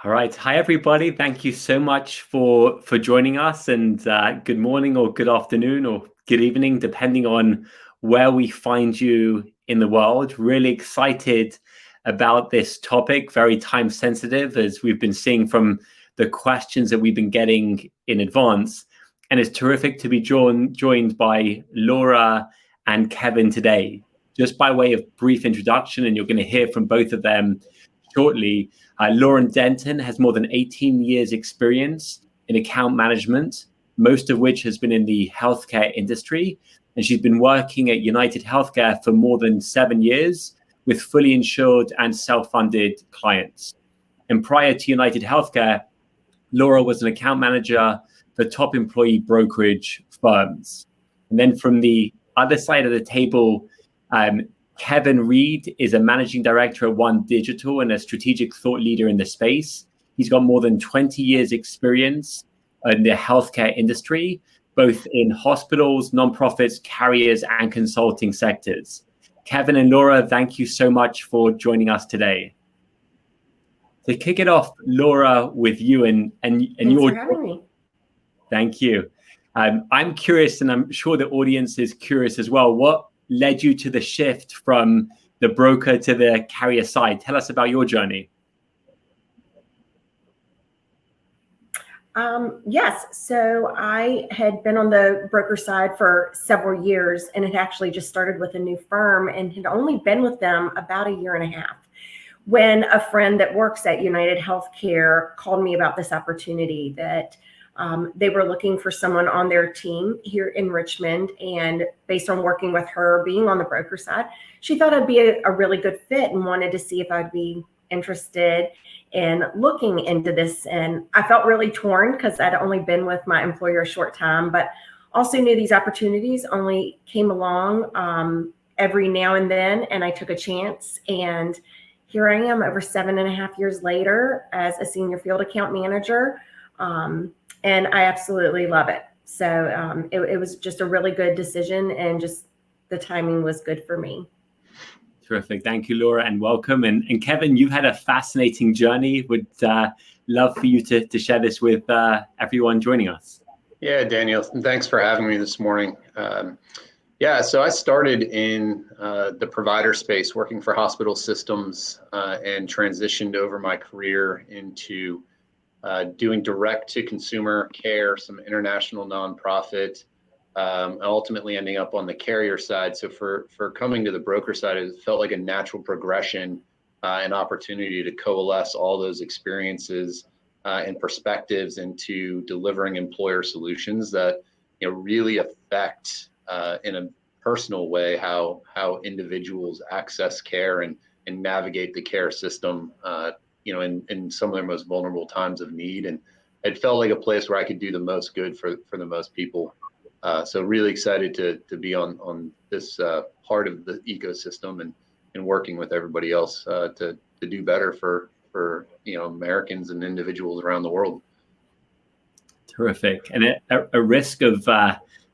All right. Hi, everybody. Thank you so much for joining us. And good morning or good afternoon or good evening, depending on where we find you in the world. Really excited about this topic, very time sensitive, as we've been seeing from the questions that we've been getting in advance. And it's terrific to be joined by Laura and Kevin today. Just by way of brief introduction, and you're going to hear from both of them shortly. Lauren Denton has more than 18 years experience in account management, most of which has been in the healthcare industry. And she's been working at United Healthcare for more than 7 years with fully insured and self-funded clients. And prior to United Healthcare, Laura was an account manager for top employee brokerage firms. And then from the other side of the table, Kevin Reed is a managing director at One Digital and a strategic thought leader in the space. He's got more than 20 years experience in the healthcare industry, both in hospitals, nonprofits, carriers, and consulting sectors. Kevin and Laura, thank you so much for joining us today. To kick it off, Laura, with you and Thanks your for having me. Thank you. I'm curious, and I'm sure the audience is curious as well. What led you to the shift from the broker to the carrier side? Tell us about your journey. Yes, so I had been on the broker side for several years and had actually just started with a new firm and had only been with them about a year and a half when a friend that works at United Healthcare called me about this opportunity that they were looking for someone on their team here in Richmond. And based on working with her, being on the broker side, she thought I'd be a really good fit and wanted to see if I'd be interested in looking into this. And I felt really torn because I'd only been with my employer a short time, but also knew these opportunities only came along every now and then. And I took a chance. And here I am over 7.5 years later as a senior field account manager. And I absolutely love it. So it was just a really good decision, and just the timing was good for me. Terrific. Thank you, Laura, and welcome. And Kevin, you've had a fascinating journey. Would love for you to share this with everyone joining us. Yeah, Daniel, thanks for having me this morning. So I started in the provider space, working for hospital systems, and transitioned over my career into doing direct to consumer care, some international nonprofit, ultimately ending up on the carrier side. So for coming to the broker side, it felt like a natural progression, an opportunity to coalesce all those experiences and perspectives into delivering employer solutions that really affect in a personal way how individuals access care and navigate the care system in some of their most vulnerable times of need. And it felt like a place where I could do the most good for the most people. So really excited to be on this part of the ecosystem and working with everybody else to do better for Americans and individuals around the world. Terrific. And a risk of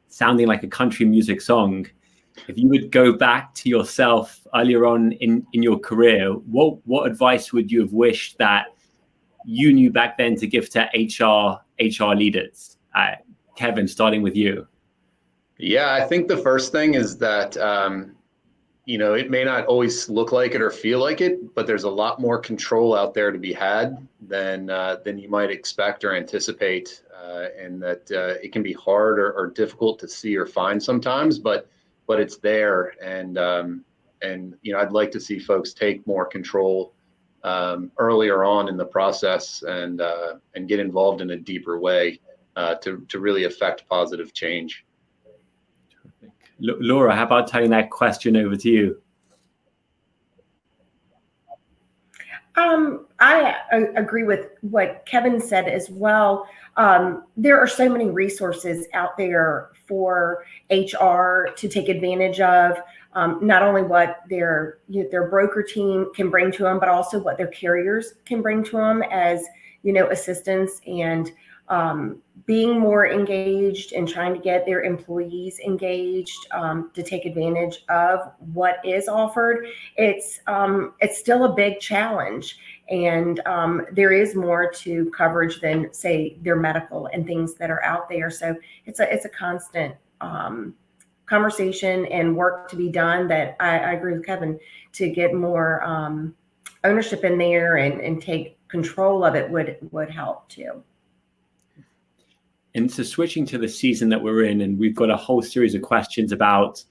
sounding like a country music song, if you would go back to yourself earlier on in your career, what advice would you have wished that you knew back then to give to HR leaders? Kevin, starting with you. Yeah, I think the first thing is that, it may not always look like it or feel like it, but there's a lot more control out there to be had than you might expect or anticipate, and that it can be hard or difficult to see or find sometimes, but it's there. And I'd like to see folks take more control earlier on in the process and get involved in a deeper way to really affect positive change. Terrific. Laura, how about turning that question over to you? I agree with what Kevin said as well. There are so many resources out there for HR to take advantage of, not only what their broker team can bring to them, but also what their carriers can bring to them as assistance, and being more engaged and trying to get their employees engaged to take advantage of what is offered. It's still a big challenge, And there is more to coverage than, say, their medical and things that are out there. So it's a constant conversation and work to be done that I agree with Kevin, to get more ownership in there and take control of it would help too. And so switching to the season that we're in, and we've got a whole series of questions about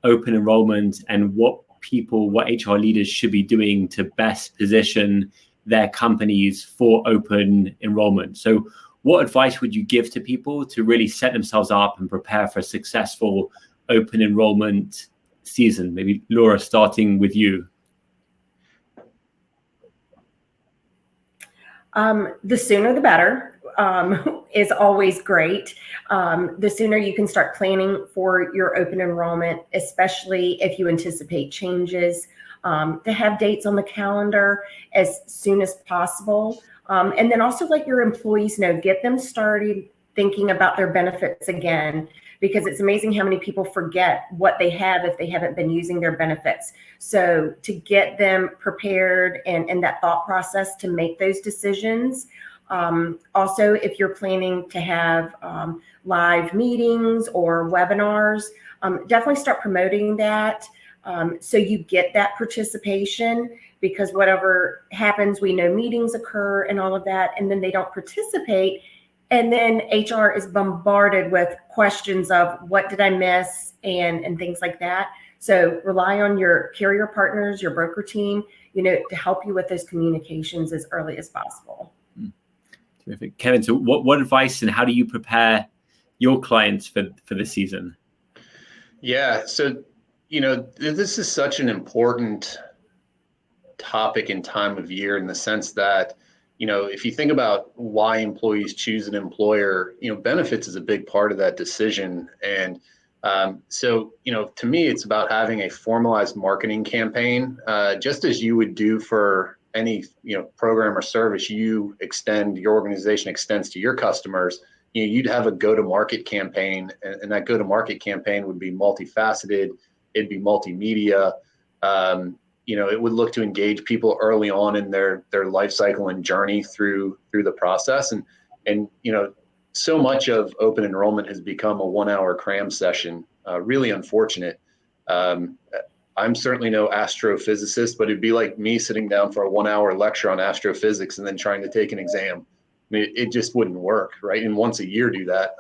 open enrollment and what HR leaders should be doing to best position their companies for open enrollment. So what advice would you give to people to really set themselves up and prepare for a successful open enrollment season? Maybe Laura, starting with you. The sooner the better is always great. The sooner you can start planning for your open enrollment, especially if you anticipate changes, to have dates on the calendar as soon as possible. And then also let your employees know, get them started thinking about their benefits again, because it's amazing how many people forget what they have if they haven't been using their benefits. So to get them prepared and that thought process to make those decisions. Also, if you're planning to have live meetings or webinars, definitely start promoting that so you get that participation, because whatever happens, we know meetings occur and all of that, and then they don't participate. And then HR is bombarded with questions of what did I miss and things like that. So rely on your carrier partners, your broker team, to help you with those communications as early as possible. Terrific. Kevin, so what advice and how do you prepare your clients for the season? Yeah, so, this is such an important topic and time of year, in the sense that, if you think about why employees choose an employer, benefits is a big part of that decision. And so, to me, it's about having a formalized marketing campaign, just as you would do for any, program or service your organization extends to your customers. You'd have a go-to-market campaign, and that go-to-market campaign would be multifaceted. It'd be multimedia. It would look to engage people early on in their life cycle and journey through the process. And so much of open enrollment has become a 1-hour cram session. Really unfortunate. I'm certainly no astrophysicist, but it'd be like me sitting down for a 1-hour lecture on astrophysics and then trying to take an exam. I mean, it just wouldn't work, right? And once a year do that.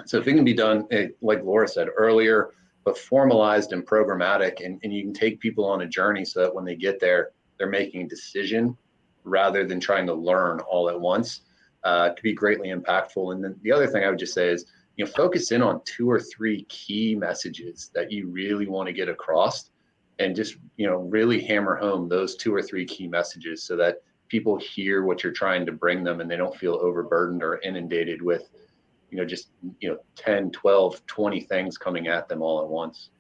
So if it can be done, like Laura said earlier, but formalized and programmatic, and you can take people on a journey so that when they get there, they're making a decision rather than trying to learn all at once, could be greatly impactful. And then the other thing I would just say is, focus in on 2 or 3 key messages that you really want to get across, and just, really hammer home those 2 or 3 key messages so that people hear what you're trying to bring them and they don't feel overburdened or inundated with, just 10, 12, 20 things coming at them all at once.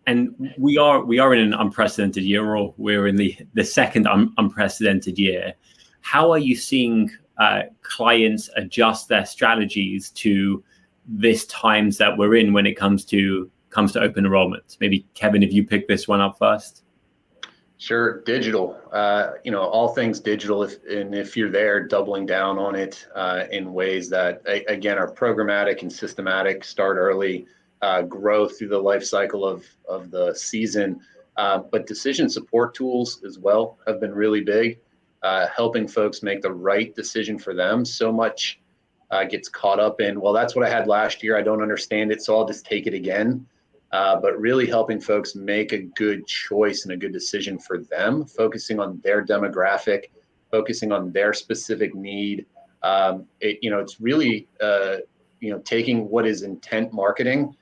And we are in an unprecedented year, or we're in the second unprecedented year. How are you seeing clients adjust their strategies to this times that we're in when it comes to open enrollment? Maybe Kevin, if you pick this one up first. Sure. Digital, all things digital. If you're there, doubling down on it in ways that, again, are programmatic and systematic, start early, grow through the life cycle of the season. But decision support tools as well have been really big, helping folks make the right decision for them. So much gets caught up in, well, that's what I had last year. I don't understand it, so I'll just take it again. But really helping folks make a good choice and a good decision for them, focusing on their demographic, focusing on their specific need. It's really, taking what is intent marketing.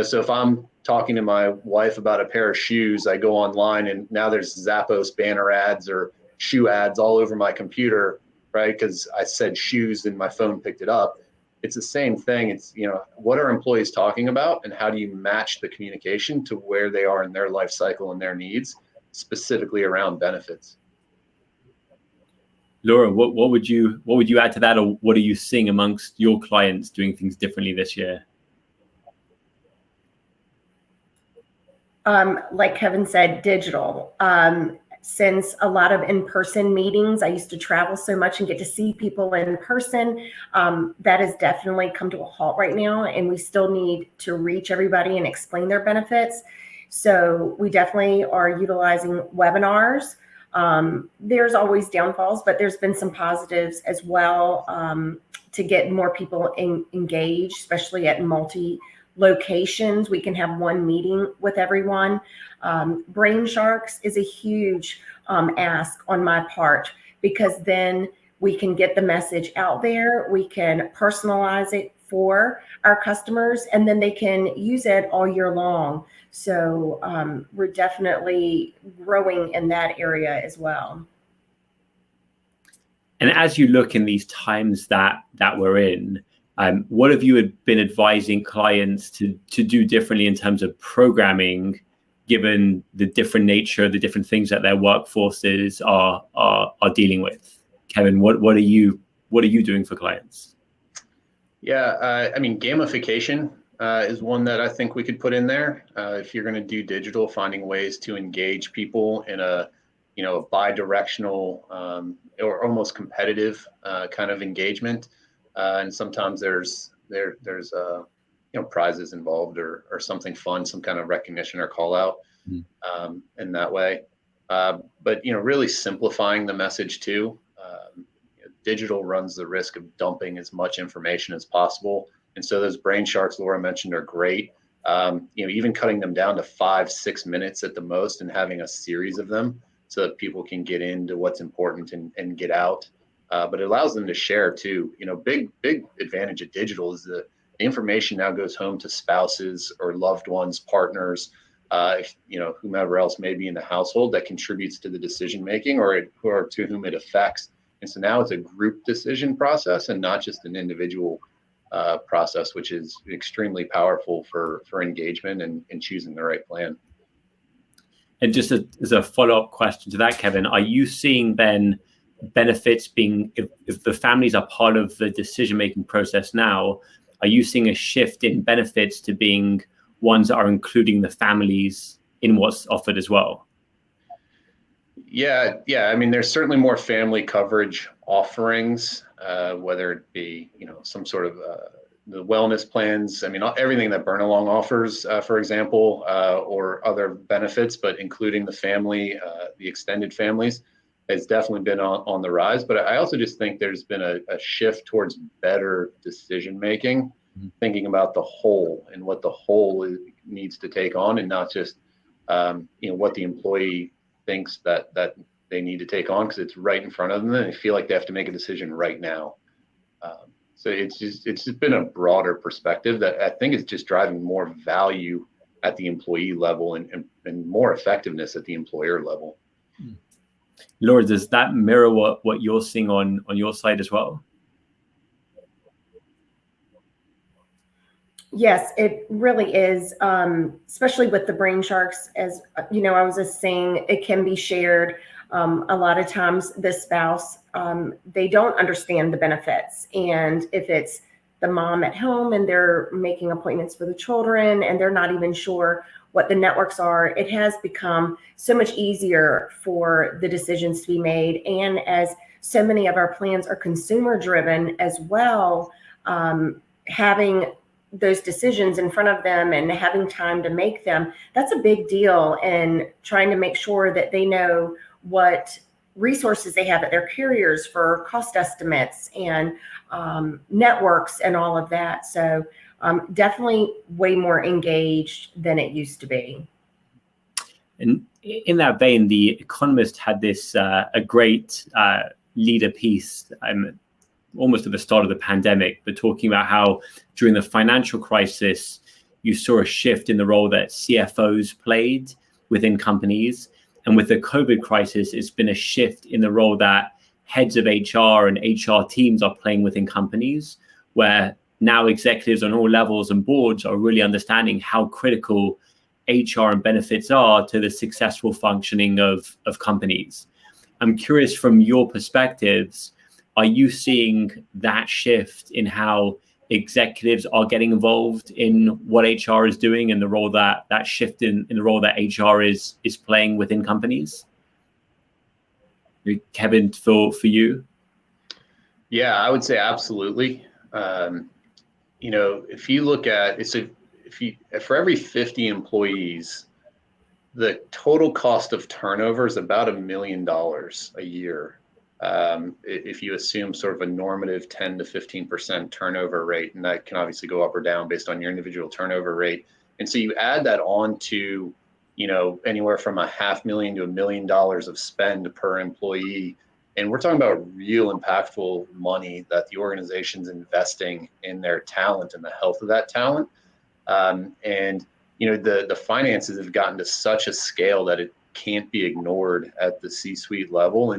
So if I'm talking to my wife about a pair of shoes, I go online and now there's Zappos banner ads or shoe ads all over my computer, right? Because I said shoes and my phone picked it up. It's the same thing. It's, what are employees talking about and how do you match the communication to where they are in their life cycle and their needs, specifically around benefits. Laura, what would you add to that, or what are you seeing amongst your clients doing things differently this year? Like Kevin said, digital. since a lot of in-person meetings, I used to travel so much and get to see people in person. That has definitely come to a halt right now, and we still need to reach everybody and explain their benefits. So we definitely are utilizing webinars. There's always downfalls, but there's been some positives as well, to get more people engaged, especially at multi-locations. We can have one meeting with everyone. Brain Sharks is a huge ask on my part, because then we can get the message out there. We can personalize it for our customers, and then they can use it all year long. So we're definitely growing in that area as well. And as you look in these times that we're in, what have you been advising clients to do differently in terms of programming, given the different nature, the different things that their workforces are dealing with? Kevin, what are you doing for clients? Yeah, I mean, gamification is one that I think we could put in there. If you're going to do digital, finding ways to engage people in a bi-directional or almost competitive kind of engagement, and sometimes there's prizes involved or something fun, some kind of recognition or call out in that way. But really simplifying the message too. Digital runs the risk of dumping as much information as possible. And so those brain sharks Laura mentioned are great. Even cutting them down to 5-6 minutes at the most and having a series of them so that people can get into what's important and get out. But it allows them to share too. Big advantage of digital is the information now goes home to spouses or loved ones, partners, whomever else may be in the household that contributes to the decision making or to whom it affects. And so now it's a group decision process and not just an individual process, which is extremely powerful for engagement and choosing the right plan. And just as a follow-up question to that, Kevin, are you seeing then benefits being, if the families are part of the decision-making process now, are you seeing a shift in benefits to being ones that are including the families in what's offered as well? Yeah. I mean, there's certainly more family coverage offerings, whether it be, some sort of the wellness plans. I mean, everything that Burn Along offers, for example, or other benefits, but including the family, the extended families, has definitely been on the rise. But I also just think there's been a shift towards better decision making, thinking about the whole and what the whole needs to take on, and not just what the employee thinks that they need to take on because it's right in front of them and they feel like they have to make a decision right now. So it's just been a broader perspective that I think is just driving more value at the employee level and more effectiveness at the employer level. Laura, does that mirror what you're seeing on your side as well? Yes, it really is, especially with the brain sharks. As I was just saying, it can be shared. A lot of times the spouse, they don't understand the benefits. And if it's the mom at home and they're making appointments for the children and they're not even sure what the networks are, it has become so much easier for the decisions to be made. And as so many of our plans are consumer driven as well, having those decisions in front of them and having time to make them, that's a big deal. And trying to make sure that they know what resources they have at their carriers for cost estimates and networks and all of that. So definitely way more engaged than it used to be. And in that vein, The Economist had this a great leader piece almost at the start of the pandemic, but talking about how during the financial crisis, you saw a shift in the role that CFOs played within companies. And with the COVID crisis, it's been a shift in the role that heads of HR and HR teams are playing within companies, where now executives on all levels and boards are really understanding how critical HR and benefits are to the successful functioning of companies. I'm curious, from your perspectives, are you seeing that shift in how executives are getting involved in what HR is doing and the role that shift in the role that HR is playing within companies? Kevin, for you? Yeah, I would say absolutely. If you look at it's for every 50 employees, the total cost of turnover is about $1 million a year. If you assume sort of a normative 10 to 15% turnover rate, and that can obviously go up or down based on your individual turnover rate. And so you add that on to, anywhere from $500,000 to $1 million of spend per employee. And we're talking about real impactful money that the organization's investing in their talent and the health of that talent. The finances have gotten to such a scale that it can't be ignored at the C-suite level.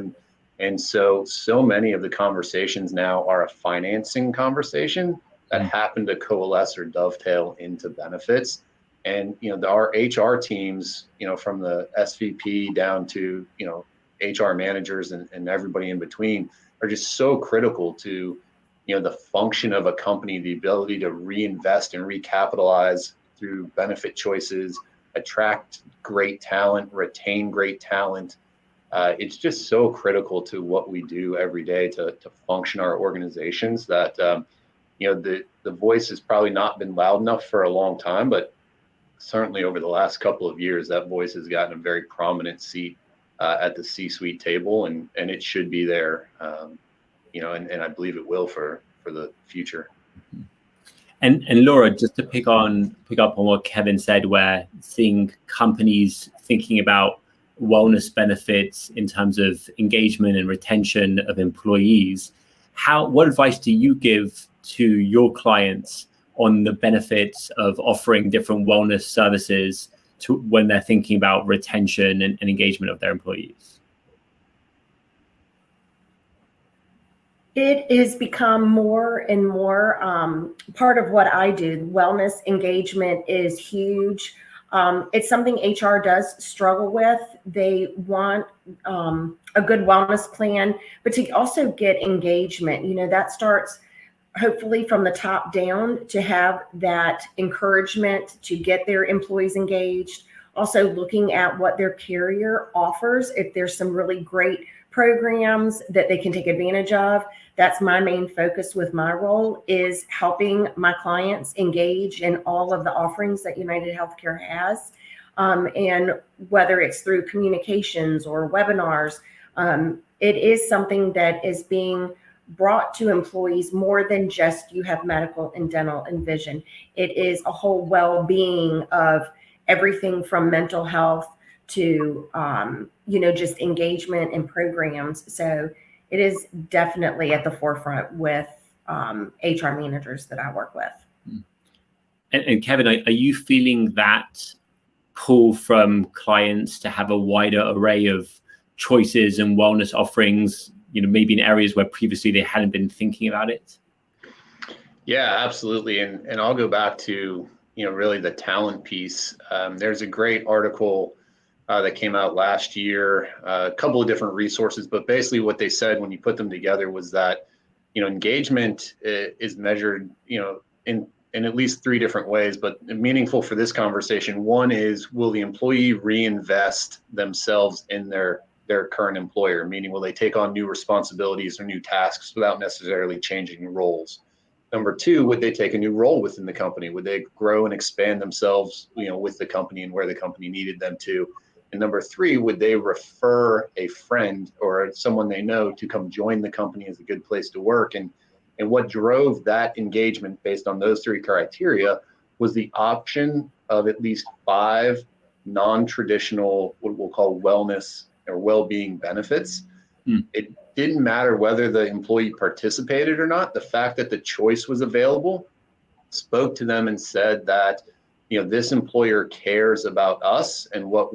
And so many of the conversations now are a financing conversation that happen to coalesce or dovetail into benefits. And, our HR teams, from the SVP down to, HR managers and everybody in between are just so critical to, the function of a company, the ability to reinvest and recapitalize through benefit choices, attract great talent, retain great talent. It's just so critical to what we do every day to function our organizations that, the voice has probably not been loud enough for a long time, but certainly over the last couple of years, that voice has gotten a very prominent seat at the C-suite table, and it should be there, and I believe it will for the future. And Laura, just to pick up on what Kevin said, where seeing companies thinking about wellness benefits in terms of engagement and retention of employees, what advice do you give to your clients on the benefits of offering different wellness services when they're thinking about retention and engagement of their employees? It has become more and more part of what I do. Wellness engagement is huge. It's something HR does struggle with. They want a good wellness plan, but to also get engagement, that starts hopefully from the top down, to have that encouragement to get their employees engaged. Also looking at what their carrier offers, if there's some really great programs that they can take advantage of. That's my main focus with my role, is helping my clients engage in all of the offerings that United Healthcare has. And whether it's through communications or webinars, it is something that is being brought to employees more than just you have medical and dental and vision. It is a whole well-being of everything from mental health to, just engagement and programs. So it is definitely at the forefront with HR managers that I work with. And Kevin, are you feeling that pull from clients to have a wider array of choices and wellness offerings, maybe in areas where previously they hadn't been thinking about it? Yeah, absolutely. And I'll go back to, really the talent piece. There's a great article that came out last year, a couple of different resources, but basically what they said when you put them together was that, engagement is measured, in at least 3 different ways, but meaningful for this conversation. One is, will the employee reinvest themselves in their current employer? Meaning, will they take on new responsibilities or new tasks without necessarily changing roles? Number 2, would they take a new role within the company? Would they grow and expand themselves, with the company and where the company needed them to? And number 3, would they refer a friend or someone they know to come join the company as a good place to work? And what drove that engagement based on those 3 criteria was the option of at least 5 non-traditional, what we'll call wellness or well-being benefits. It didn't matter whether the employee participated or not. The fact that the choice was available spoke to them and said that, this employer cares about us and what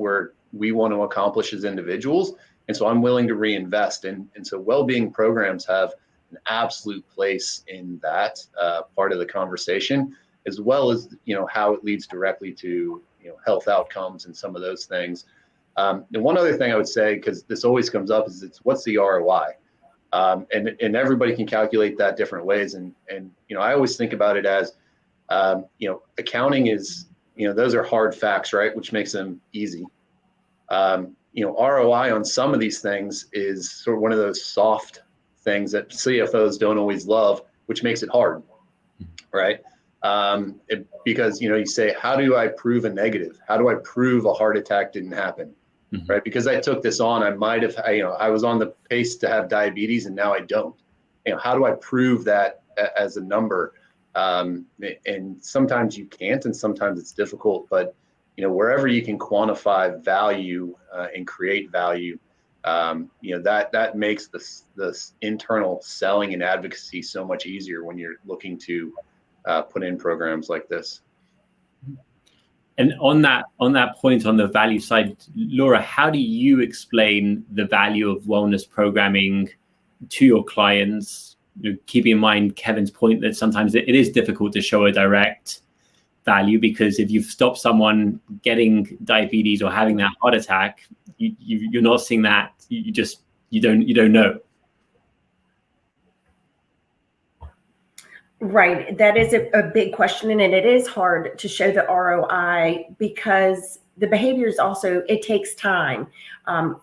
we want to accomplish as individuals. And so I'm willing to reinvest. And so well-being programs have an absolute place in that part of the conversation, as well as, how it leads directly to, health outcomes and some of those things. And one other thing I would say, because this always comes up, is what's the ROI? And everybody can calculate that different ways. And I always think about it as, accounting is, those are hard facts, right? Which makes them easy. ROI on some of these things is sort of one of those soft things that CFOs don't always love, which makes it hard, right? Because you say, how do I prove a negative? How do I prove a heart attack didn't happen? Mm-hmm. Right? Because I took this on, I might have, I was on the pace to have diabetes, and now I don't. How do I prove that as a number? And sometimes you can't, and sometimes it's difficult. But wherever you can quantify value and create value, that makes this internal selling and advocacy so much easier when you're looking to put in programs like this. And on that point, on the value side, Laura, how do you explain the value of wellness programming to your clients? Keeping in mind Kevin's point that sometimes it is difficult to show a direct value, because if you've stopped someone getting diabetes or having that heart attack, you're not seeing that. You don't know. Right. That is a big question. And it is hard to show the ROI, because the behaviors also, it takes time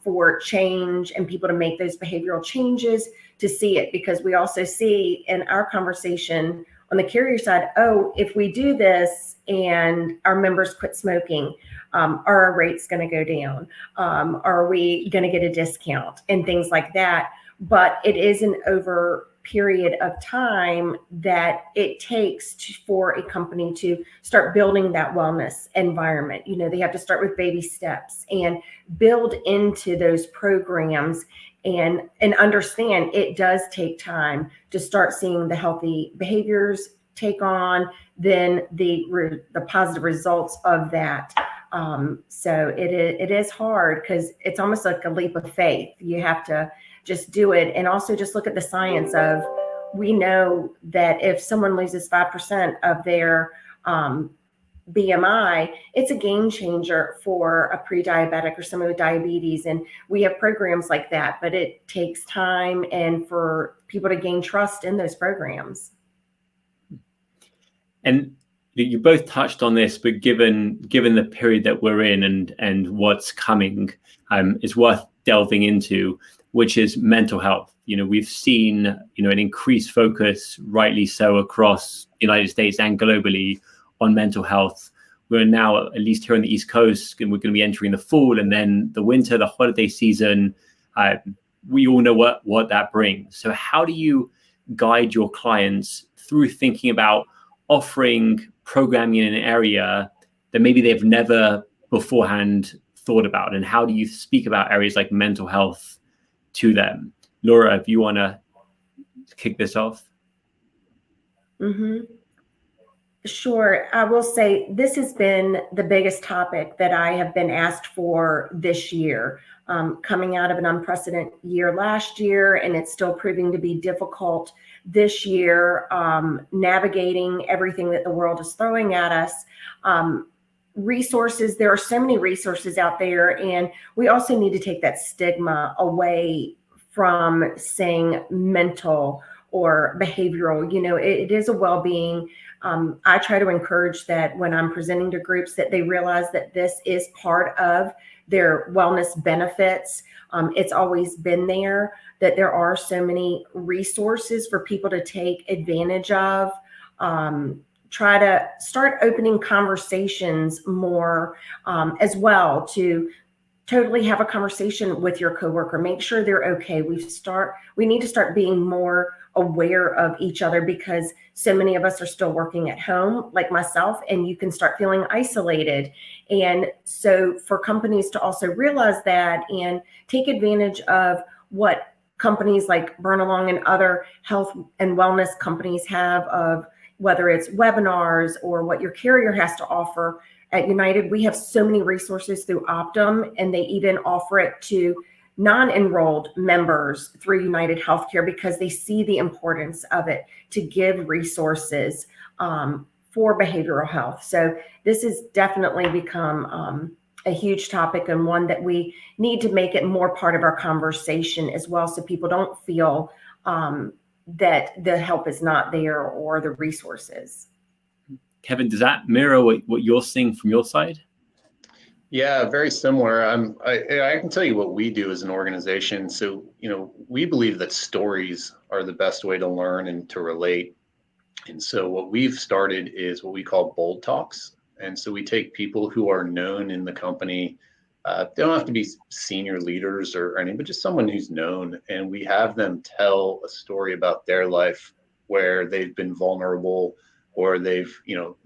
for change and people to make those behavioral changes to see it. Because we also see in our conversation on the carrier side, if we do this and our members quit smoking, are our rates going to go down? Are we going to get a discount and things like that? But it is an over period of time that it takes for a company to start building that wellness environment. They have to start with baby steps and build into those programs and understand it does take time to start seeing the healthy behaviors take on, then the positive results of that. So it is hard, because it's almost like a leap of faith. You have to just do it. And also just look at the science of, we know that if someone loses 5% of their BMI, it's a game changer for a pre-diabetic or someone with diabetes. And we have programs like that, but it takes time and for people to gain trust in those programs. And you both touched on this, but given the period that we're in and what's coming, is worth delving into, which is mental health. We've seen, an increased focus, rightly so, across the United States and globally on mental health. We're now, at least here on the East Coast, and we're going to be entering the fall and then the winter, the holiday season. We all know what that brings. So how do you guide your clients through thinking about offering programming in an area that maybe they've never beforehand thought about? And how do you speak about areas like mental health to them? Laura, if you want to kick this off. Mm-hmm. Sure. I will say this has been the biggest topic that I have been asked for this year, coming out of an unprecedented year last year, and it's still proving to be difficult this year, navigating everything that the world is throwing at us. Resources, there are so many resources out there, and we also need to take that stigma away from saying mental or behavioral. It is a well-being. I try to encourage that when I'm presenting to groups, that they realize that this is part of their wellness benefits. It's always been there, that there are so many resources for people to take advantage of. Try to start opening conversations more as well, to totally have a conversation with your coworker. Make sure they're okay. We need to start being more aware of each other, because so many of us are still working at home, like myself, and you can start feeling isolated. And so for companies to also realize that and take advantage of what companies like Burn Along and other health and wellness companies have, of whether it's webinars or what your carrier has to offer. At United, we have so many resources through Optum, and they even offer it to non-enrolled members through United Healthcare, because they see the importance of it to give resources for behavioral health. So this has definitely become a huge topic, and one that we need to make it more part of our conversation as well, so people don't feel that the help is not there or the resources. Kevin, does that mirror what you're seeing from your side? Yeah, very similar. I can tell you what we do as an organization. So, we believe that stories are the best way to learn and to relate. And so what we've started is what we call bold talks. And so we take people who are known in the company. They don't have to be senior leaders or anything, but just someone who's known. And we have them tell a story about their life where they've been vulnerable or they've,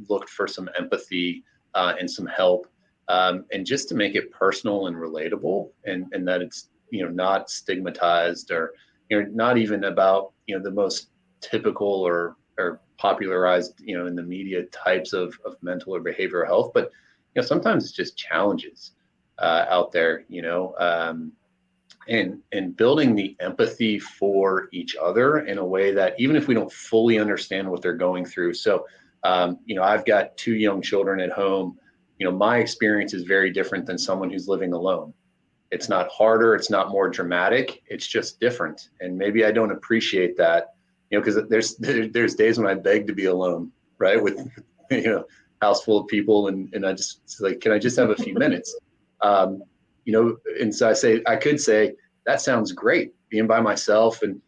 looked for some empathy and some help. And just to make it personal and relatable and that it's, not stigmatized or, not even about, the most typical or popularized, in the media types of mental or behavioral health, but sometimes it's just challenges out there, and building the empathy for each other in a way that even if we don't fully understand what they're going through. So, I've got 2 young children at home. My experience is very different than someone who's living alone. It's not harder, it's not more dramatic, it's just different. And maybe I don't appreciate that, because there's days when I beg to be alone, right? With house full of people, and I just, it's like, can I just have a few minutes? And so I could say that sounds great, being by myself, and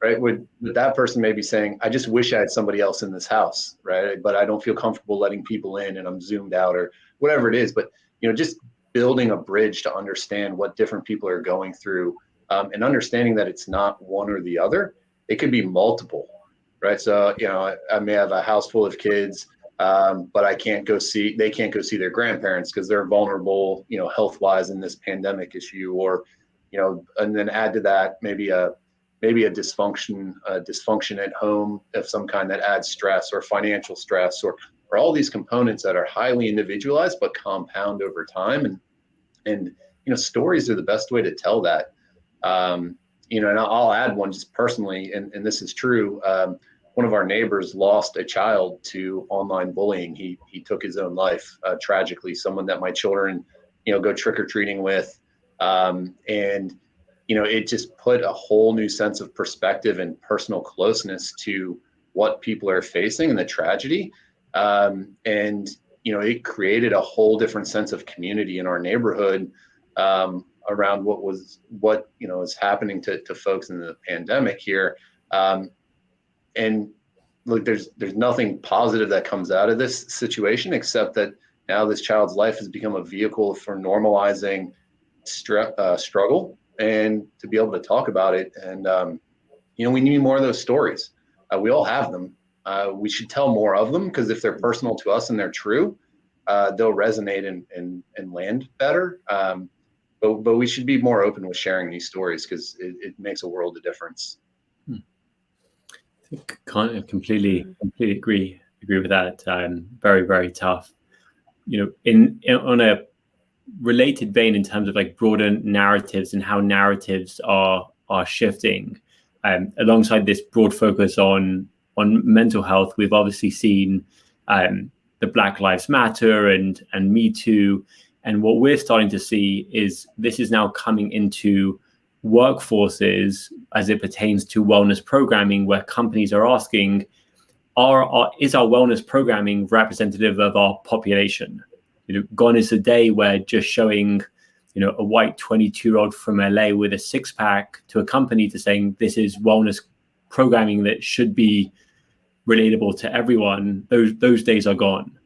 right, would that person may be saying, I just wish I had somebody else in this house, right? But I don't feel comfortable letting people in, and I'm zoomed out or whatever it is. But just building a bridge to understand what different people are going through, and understanding that it's not one or the other. It could be multiple, right? So, I may have a house full of kids, but they can't go see their grandparents because they're vulnerable, health-wise in this pandemic issue, or, and then add to that maybe a dysfunction at home of some kind that adds stress or financial stress, or all these components that are highly individualized but compound over time. And stories are the best way to tell that. And I'll add one just personally, and this is true. One of our neighbors lost a child to online bullying. He took his own life, tragically. Someone that my children, go trick or treating with, and it just put a whole new sense of perspective and personal closeness to what people are facing and the tragedy. And it created a whole different sense of community in our neighborhood, around what is happening to folks in the pandemic here. And look, there's nothing positive that comes out of this situation, except that now this child's life has become a vehicle for normalizing struggle, and to be able to talk about it. And we need more of those stories. We all have them. We should tell more of them, because if they're personal to us and they're true, they'll resonate and land better. But we should be more open with sharing these stories, because it makes a world of difference. I completely agree with that. Very, very tough. On a related vein, in terms of like broader narratives and how narratives are shifting, alongside this broad focus on mental health, we've obviously seen the Black Lives Matter and Me Too. And what we're starting to see is this is now coming into workforces as it pertains to wellness programming, where companies are asking, is our wellness programming representative of our population? Gone is the day where just showing, a white 22-year-old from LA with a six-pack to a company to saying this is wellness programming that should be relatable to everyone, those days are gone.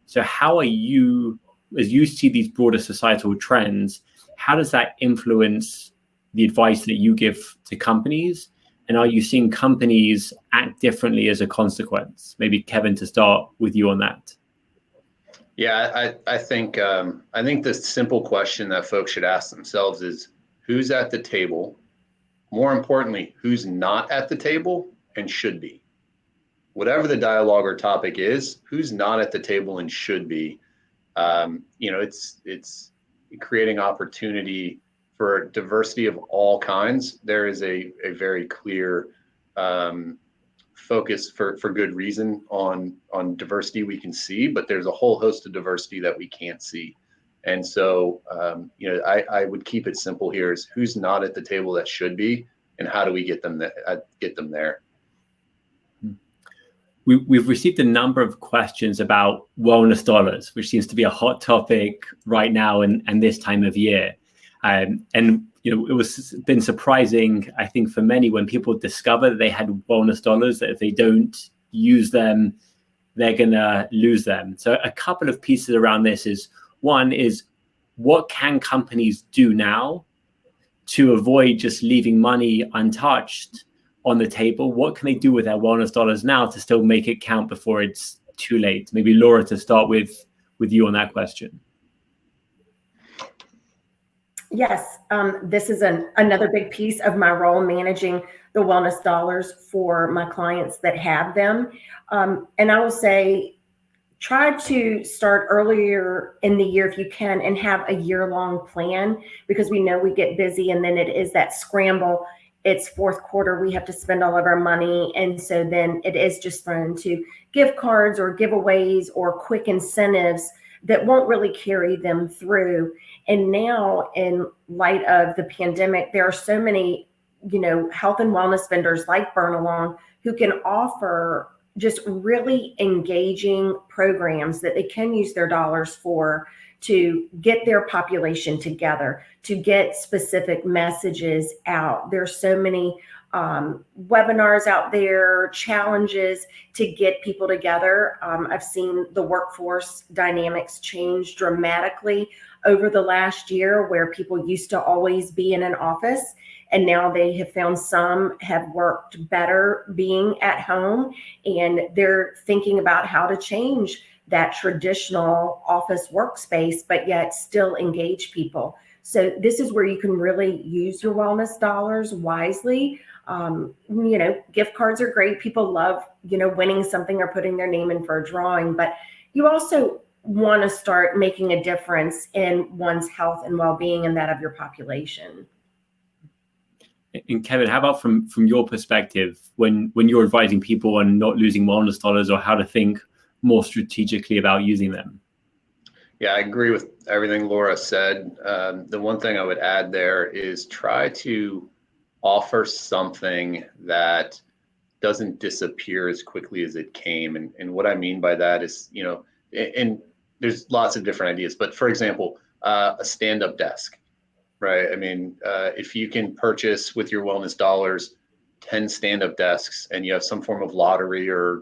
So how are you, as you see these broader societal trends, how does that influence the advice that you give to companies? And are you seeing companies act differently as a consequence? Maybe Kevin, to start with you on that. Yeah, I think the simple question that folks should ask themselves is, who's at the table? More importantly, who's not at the table and should be? Whatever the dialogue or topic is, who's not at the table and should be? It's creating opportunity for diversity of all kinds. There is a very clear focus for good reason on diversity we can see, but there's a whole host of diversity that we can't see. And so, I would keep it simple here: is who's not at the table that should be, and how do we get them there? we've received a number of questions about wellness dollars, which seems to be a hot topic right now and this time of year. And it was been surprising, I think, for many when people discover that they had wellness dollars, that if they don't use them, they're gonna lose them. So a couple of pieces around this is, one is, what can companies do now to avoid just leaving money untouched on the table? What can they do with their wellness dollars now to still make it count before it's too late? Maybe Laura, to start with you on that question. Yes, this is another big piece of my role, managing the wellness dollars for my clients that have them. And I will say, try to start earlier in the year if you can, and have a year-long plan, because we know we get busy and then it is that scramble. It's fourth quarter, we have to spend all of our money. And so then it is just thrown to gift cards or giveaways or quick incentives that won't really carry them through. And now, in light of the pandemic, there are so many, health and wellness vendors like Burn Along who can offer just really engaging programs that they can use their dollars for, to get their population together, to get specific messages out. There's so many webinars out there, challenges to get people together. I've seen the workforce dynamics change dramatically over the last year, where people used to always be in an office, and now they have found some have worked better being at home, and they're thinking about how to change that traditional office workspace, but yet still engage people. So this is where you can really use your wellness dollars wisely. Gift cards are great. People love, winning something or putting their name in for a drawing, but you also want to start making a difference in one's health and well-being and that of your population. And Kevin, how about from your perspective, when you're advising people on not losing wellness dollars, or how to think more strategically about using them? Yeah, I agree with everything Laura said. The one thing I would add there is, try to offer something that doesn't disappear as quickly as it came. And what I mean by that is, and there's lots of different ideas, but for example, a stand-up desk, right? I mean, if you can purchase with your wellness dollars 10 stand-up desks, and you have some form of lottery or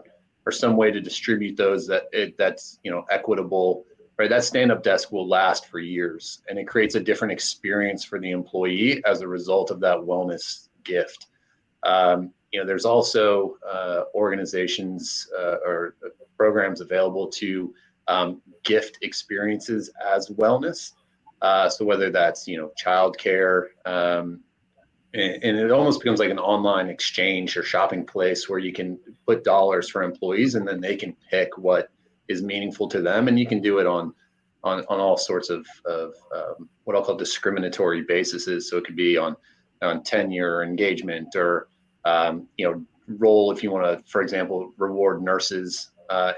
some way to distribute those that's equitable, right? That stand-up desk will last for years, and it creates a different experience for the employee as a result of that wellness gift. There's also organizations or programs available to gift experiences as wellness. So whether that's childcare, and it almost becomes like an online exchange or shopping place where you can put dollars for employees, and then they can pick what is meaningful to them, and you can do it on all sorts of what I'll call discriminatory bases. So it could be on tenure or engagement, or role, if you want to, for example, reward nurses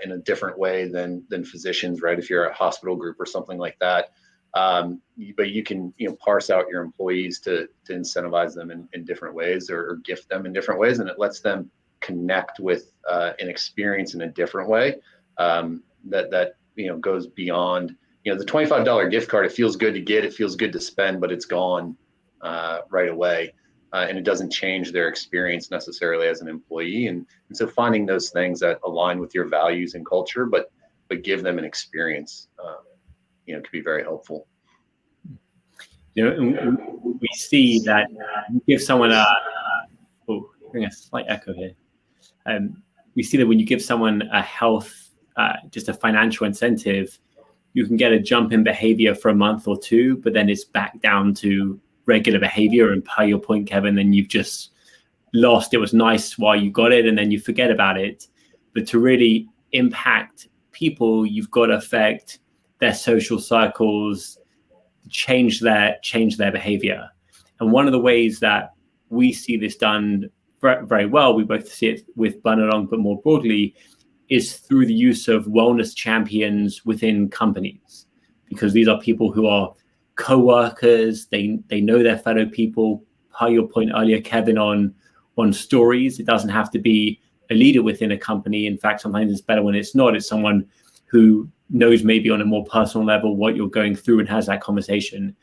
in a different way than physicians, right? If you're a hospital group or something like that. But you can parse out your employees to incentivize them in different ways, or gift them in different ways, and it lets them connect with an experience in a different way that goes beyond the $25 gift card. It feels good to get, it feels good to spend, but it's gone right away, and it doesn't change their experience necessarily as an employee. And so finding those things that align with your values and culture, but give them an experience, could be very helpful. We see that you give someone hearing a slight echo here. We see that when you give someone a health, just a financial incentive, you can get a jump in behavior for a month or two, but then it's back down to regular behavior. And per your point, Kevin, then you've just lost. It was nice while you got it, and then you forget about it. But to really impact people, you've got to affect their social circles, change their behavior. And one of the ways that we see this done very well, we both see it with Burn Along, but more broadly, is through the use of wellness champions within companies, because these are people who are co-workers. They know their fellow people. Per your point earlier, Kevin, on stories, it doesn't have to be a leader within a company. In fact, sometimes it's better when it's not. It's someone who knows maybe on a more personal level what you're going through and has that conversation.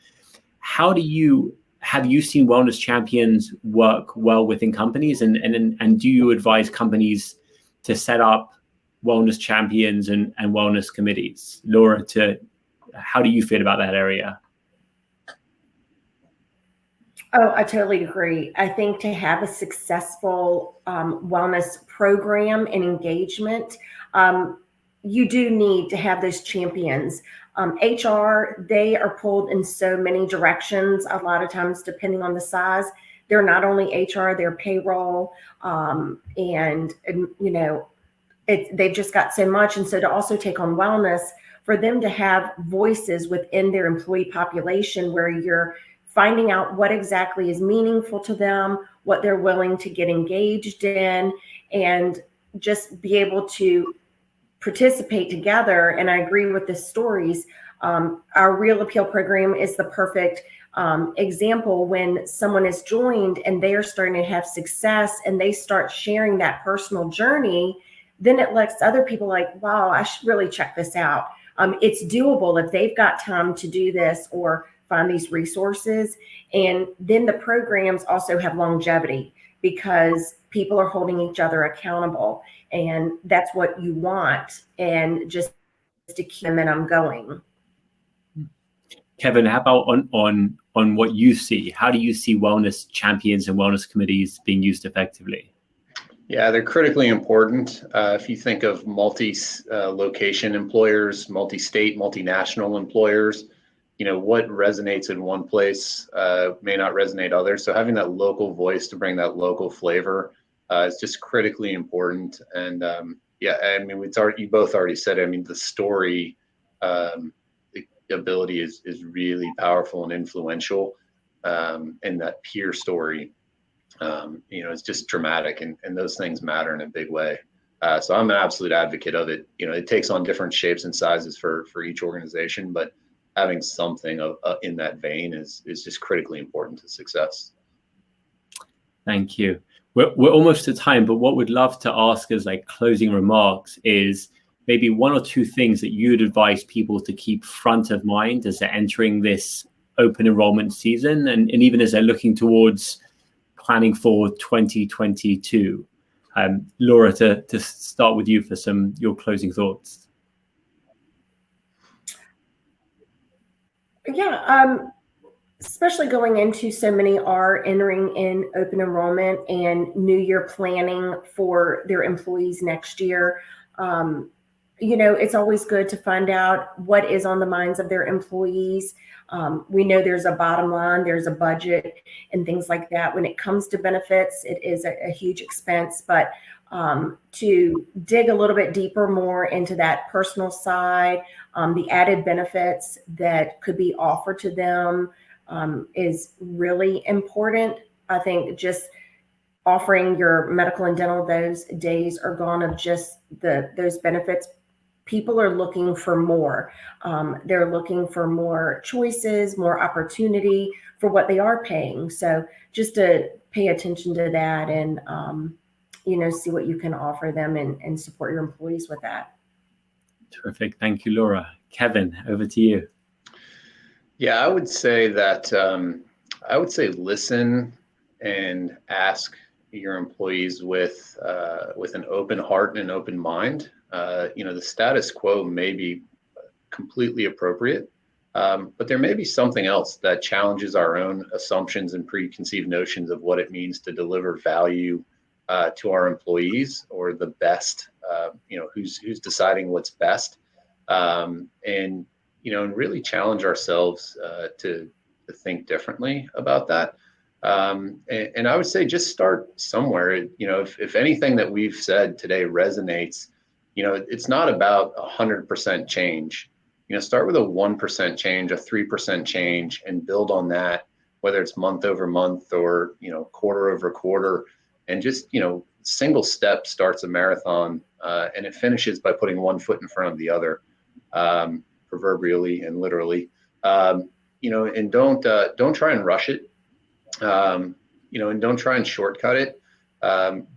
Have you seen wellness champions work well within companies, and do you advise companies to set up wellness champions and wellness committees? Laura, how do you feel about that area? Oh, I totally agree. I think to have a successful wellness program and engagement, you do need to have those champions. HR, they are pulled in so many directions. A lot of times, depending on the size, they're not only HR, they're payroll, and they've just got so much. And so to also take on wellness, for them to have voices within their employee population where you're finding out what exactly is meaningful to them, what they're willing to get engaged in, and just be able to participate together. And I agree with the stories. Our Real Appeal program is the perfect example. When someone is joined and they are starting to have success and they start sharing that personal journey, then it lets other people like, wow, I should really check this out. It's doable if they've got time to do this or find these resources. And then the programs also have longevity because people are holding each other accountable, and that's what you want, and just to keep momentum going. Kevin, how about on what you see? How do you see wellness champions and wellness committees being used effectively? Yeah, they're critically important. If you think of multi-location employers, multi-state, multinational employers, what resonates in one place may not resonate others. So having that local voice to bring that local flavor is just critically important. And yeah, I mean, you both already said it. I mean, the story, the ability is really powerful and influential. And that peer story, is just dramatic, and those things matter in a big way. So I'm an absolute advocate of it. It takes on different shapes and sizes for each organization, but having something in that vein is just critically important to success. Thank you. We're almost at time, but what we'd love to ask as like closing remarks is maybe one or two things that you'd advise people to keep front of mind as they're entering this open enrollment season, and even as they're looking towards planning for 2022. Laura, to start with you for your closing thoughts. Yeah, especially going into, so many are entering in open enrollment and new year planning for their employees next year. It's always good to find out what is on the minds of their employees. We know there's a bottom line, there's a budget and things like that. When it comes to benefits, it is a huge expense, but to dig a little bit deeper more into that personal side, the added benefits that could be offered to them is really important. I think just offering your medical and dental, those days are gone of just those benefits. People are looking for more. They're looking for more choices, more opportunity for what they are paying. So just to pay attention to that and, see what you can offer them and support your employees with that. Terrific. Thank you, Laura. Kevin, over to you. Yeah, I would say that listen and ask your employees with an open heart and an open mind. The status quo may be completely appropriate, but there may be something else that challenges our own assumptions and preconceived notions of what it means to deliver value to our employees, or the best, who's deciding what's best, and really challenge ourselves to think differently about that. And I would say just start somewhere. If anything that we've said today resonates, it's not about 100% change. Start with a 1% change, a 3% change, and build on that, whether it's month over month or, quarter over quarter. And just, single step starts a marathon, and it finishes by putting one foot in front of the other, proverbially and literally. And don't try and rush it, and don't try and shortcut it.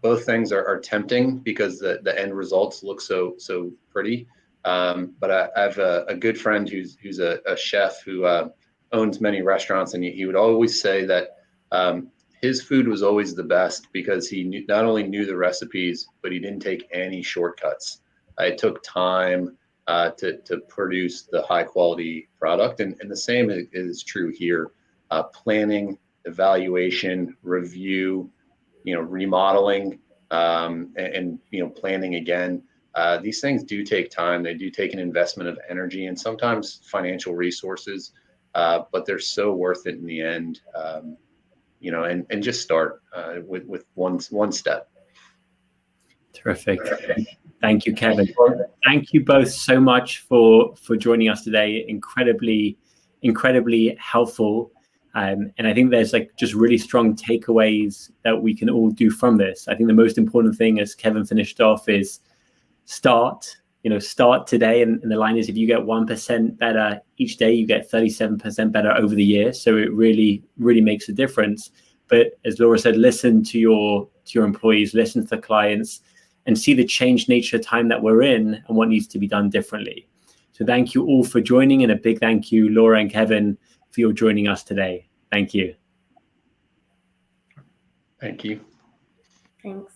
Both things are tempting because the end results look so pretty. But I have a good friend who's a chef who owns many restaurants, and he would always say that his food was always the best because he not only knew the recipes, but he didn't take any shortcuts. It took time to produce the high quality product, and the same is true here. Planning, evaluation, review, remodeling, and planning again. These things do take time. They do take an investment of energy and sometimes financial resources, but they're so worth it in the end. And just start with one step. Terrific. Thank you, Kevin. Well, thank you both so much for joining us today. Incredibly helpful. And I think there's just really strong takeaways that we can all do from this. I think the most important thing, as Kevin finished off, is start today. And the line is, if you get 1% better each day, you get 37% better over the year. So it really makes a difference. But as Laura said, listen to your employees, listen to the clients, and see the changed nature of time that we're in and what needs to be done differently. So thank you all for joining, and a big thank you, Laura and Kevin, for your joining us today. Thank you. Thank you. Thanks.